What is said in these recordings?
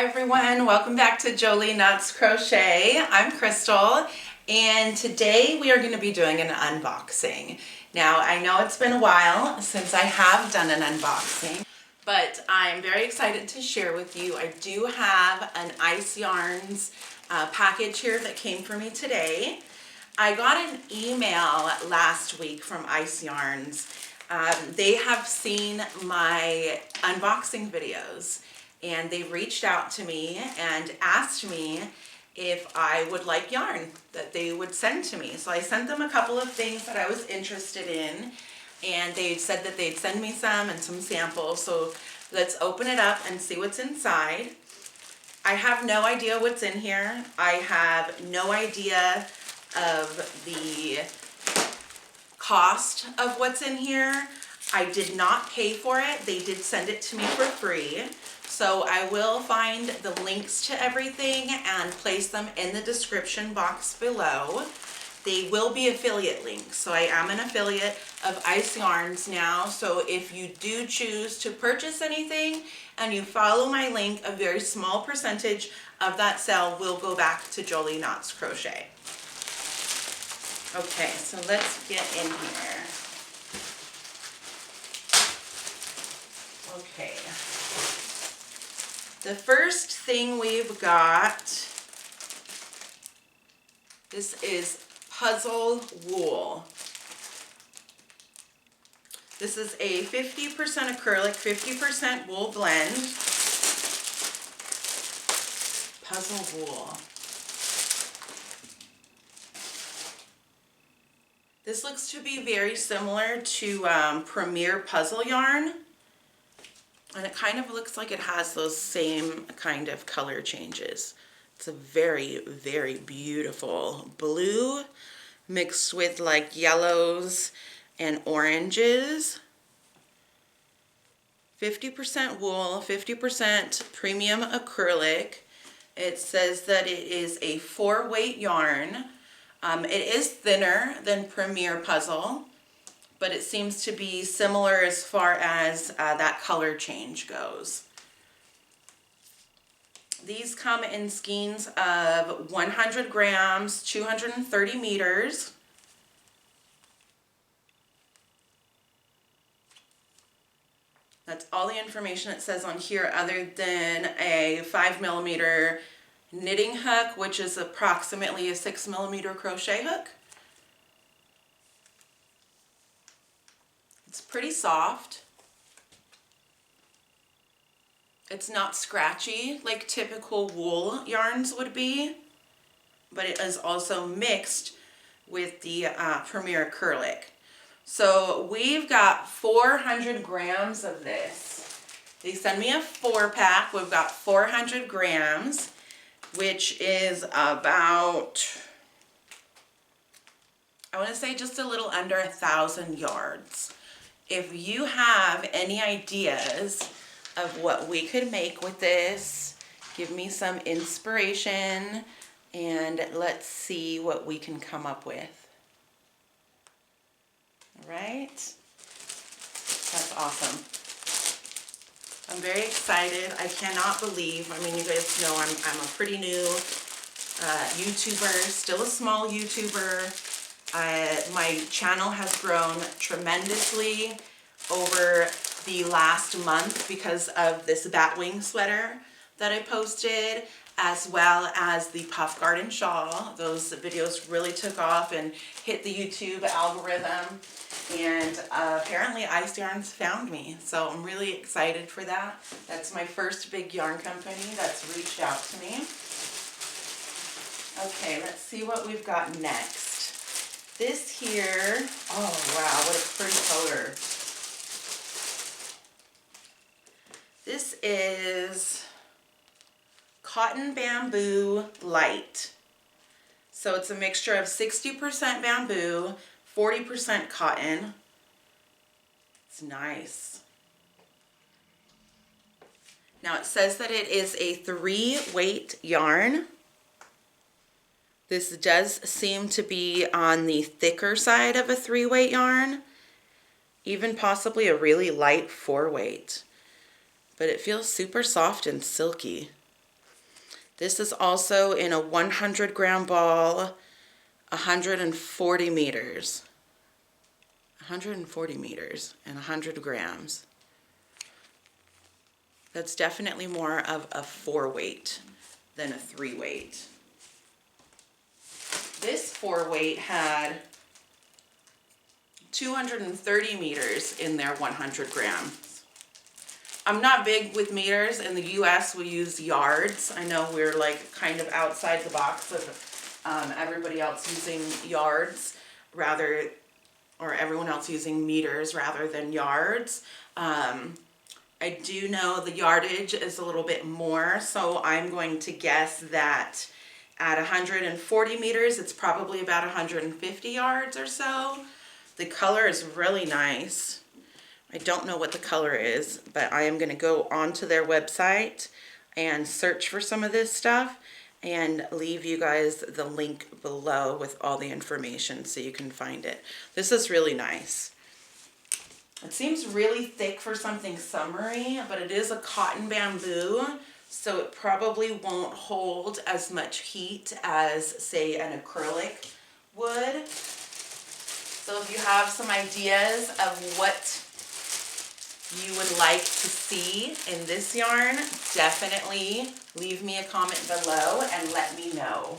Hi everyone, welcome back to Jolie Nuts Crochet. I'm Crystal and today we are going to be doing an unboxing. Now I know it's been a while since I have done an unboxing, but I'm very excited to share with you. I do have an Ice Yarns package here that came for me today. I got an email last week from Ice Yarns. They have seen my unboxing videos and they reached out to me and asked me if I would like yarn that they would send to me. So I sent them a couple of things that I was interested in, and they said that they'd send me some and some samples. So let's open it up and see what's inside. I have no idea what's in here. I have no idea of the cost of what's in here. I did not pay for it. They did send it to me for free. So I will find the links to everything and place them in the description box below. They will be affiliate links. So I am an affiliate of Ice Yarns now. So if you do choose to purchase anything and you follow my link, a very small percentage of that sale will go back to Jolie Nuts Crochet. Okay, so let's get in here. Okay. The first thing we've got, this is puzzle wool. This is a 50% acrylic, 50% wool blend. Puzzle wool. This looks to be very similar to Premier Puzzle Yarn. And it kind of looks like it has those same kind of color changes. It's a very, very beautiful blue mixed with like yellows and oranges. 50% wool, 50% premium acrylic. It says that it is a 4-weight yarn. It is thinner than Premier Puzzle, but it seems to be similar as far as that color change goes. These come in skeins of 100 grams, 230 meters. That's all the information it says on here, other than a 5mm knitting hook, which is approximately a 6mm crochet hook. It's pretty soft. It's not scratchy like typical wool yarns would be, but it is also mixed with the Premier acrylic. So we've got 400 grams of this. They send me a 4-pack. We've got 400 grams, which is about, I want to say just a little under 1,000 yards. If you have any ideas of what we could make with this, give me some inspiration and let's see what we can come up with. All right? That's awesome. I'm very excited. I cannot believe, I mean, you guys know I'm a pretty new YouTuber, still a small YouTuber. My channel has grown tremendously over the last month because of this Batwing sweater that I posted, as well as the Puff Garden shawl. Those videos really took off and hit the YouTube algorithm, and apparently Ice Yarns found me, so I'm really excited for that. That's my first big yarn company that's reached out to me. Okay, let's see what we've got next. This here, oh wow, what a pretty color. This is Cotton Bamboo Light. So it's a mixture of 60% bamboo, 40% cotton. It's nice. Now it says that it is a 3-weight yarn. This does seem to be on the thicker side of a 3-weight yarn, even possibly a really light 4-weight. But it feels super soft and silky. This is also in a 100 gram ball, 140 meters. 140 meters and 100 grams. That's definitely more of a 4 weight than a 3 weight. This 4 weight had 230 meters in their 100 grams. I'm not big with meters. In the US we use yards. I know we're like kind of outside the box of everybody else using yards rather, or everyone else using meters rather than yards. I do know the yardage is a little bit more, so I'm going to guess that at 140 meters, it's probably about 150 yards or so. The color is really nice. I don't know what the color is, but I am going to go onto their website and search for some of this stuff and leave you guys the link below with all the information so you can find it. This is really nice. It seems really thick for something summery, but it is a cotton bamboo, so it probably won't hold as much heat as, say, an acrylic would. So if you have some ideas of what you would like to see in this yarn, definitely leave me a comment below and let me know.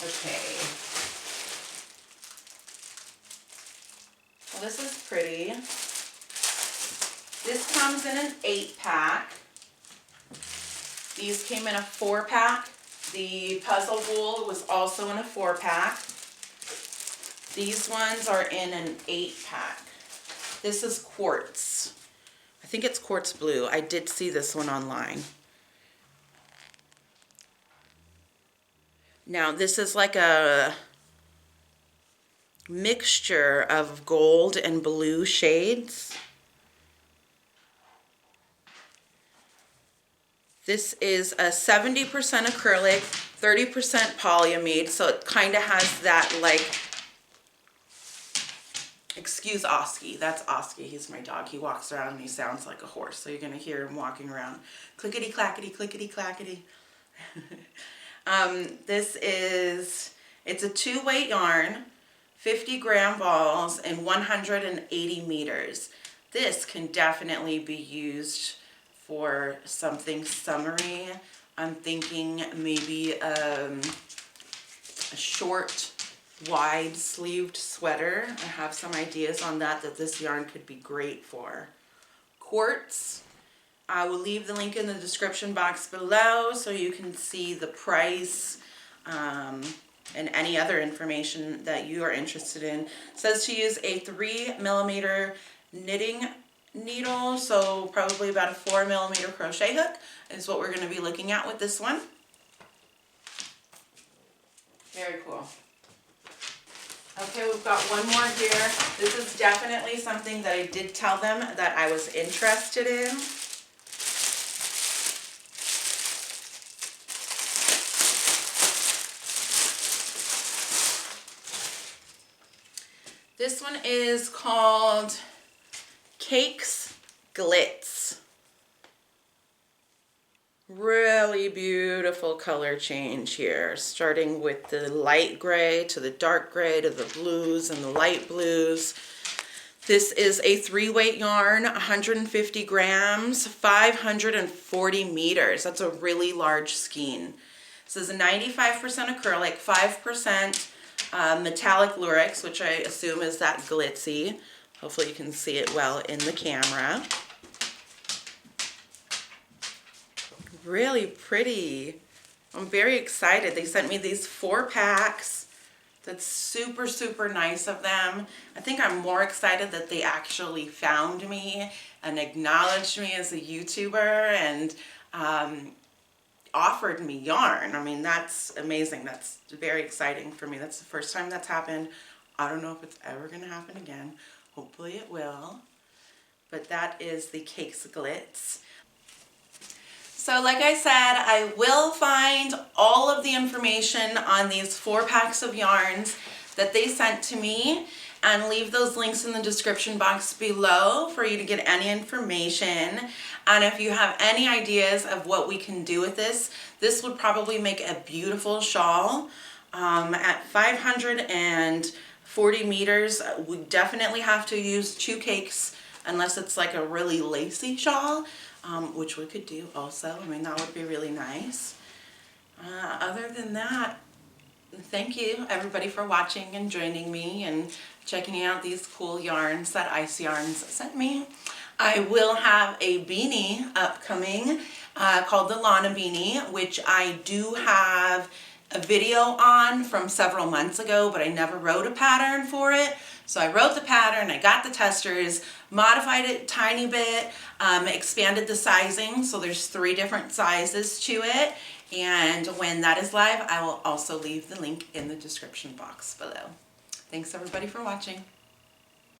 Okay. Well, this is pretty. This comes in an 8-pack. These came in a 4-pack. The puzzle wool was also in a 4-pack. These ones are in an 8-pack. This is Quartz. I think it's Quartz Blue. I did see this one online. Now, this is like a mixture of gold and blue shades. This is a 70% acrylic, 30% polyamide, so it kind of has that, like, excuse Oski, that's Oski, he's my dog. He walks around and he sounds like a horse, so you're going to hear him walking around. Clickety clackety, clickety clackety. It's a 2-weight yarn, 50 gram balls, and 180 meters. This can definitely be used for something summery. I'm thinking maybe a short, wide-sleeved sweater. I have some ideas on that this yarn could be great for. Quartz. I will leave the link in the description box below so you can see the price and any other information that you are interested in. It says to use a 3mm knitting needle, so probably about a 4mm crochet hook is what we're going to be looking at with this one. Very cool. Okay, we've got one more here. This is definitely something that I did tell them that I was interested in. This one is called Glitz. Really beautiful color change here, starting with the light gray to the dark gray to the blues and the light blues. This is a 3-weight yarn, 150 grams, 540 meters. That's a really large skein. This is a 95% acrylic, 5% metallic lurex, which I assume is that glitzy. Hopefully you can see it well in the camera. Really pretty. I'm very excited. They sent me these 4 packs. That's super, super nice of them. I think I'm more excited that they actually found me and acknowledged me as a YouTuber and offered me yarn. I mean, that's amazing. That's very exciting for me. That's the first time that's happened. I don't know if it's ever going to happen again. Hopefully it will. But that is the Glitz. So like I said, I will find all of the information on these 4 packs of yarns that they sent to me, and leave those links in the description box below for you to get any information. And if you have any ideas of what we can do with this, this would probably make a beautiful shawl. At 540 meters, we definitely have to use 2 cakes unless it's like a really lacy shawl, which we could do also. I mean, that would be really nice. Other than that, thank you everybody for watching and joining me and checking out these cool yarns that Ice Yarns sent me. I will have a beanie upcoming called the Lana Beanie, which I do have a video on from several months ago, but I never wrote a pattern for it. So I wrote the pattern, I got the testers, modified it a tiny bit, expanded the sizing, so there's 3 different sizes to it. And when that is live, I will also leave the link in the description box below. Thanks everybody for watching.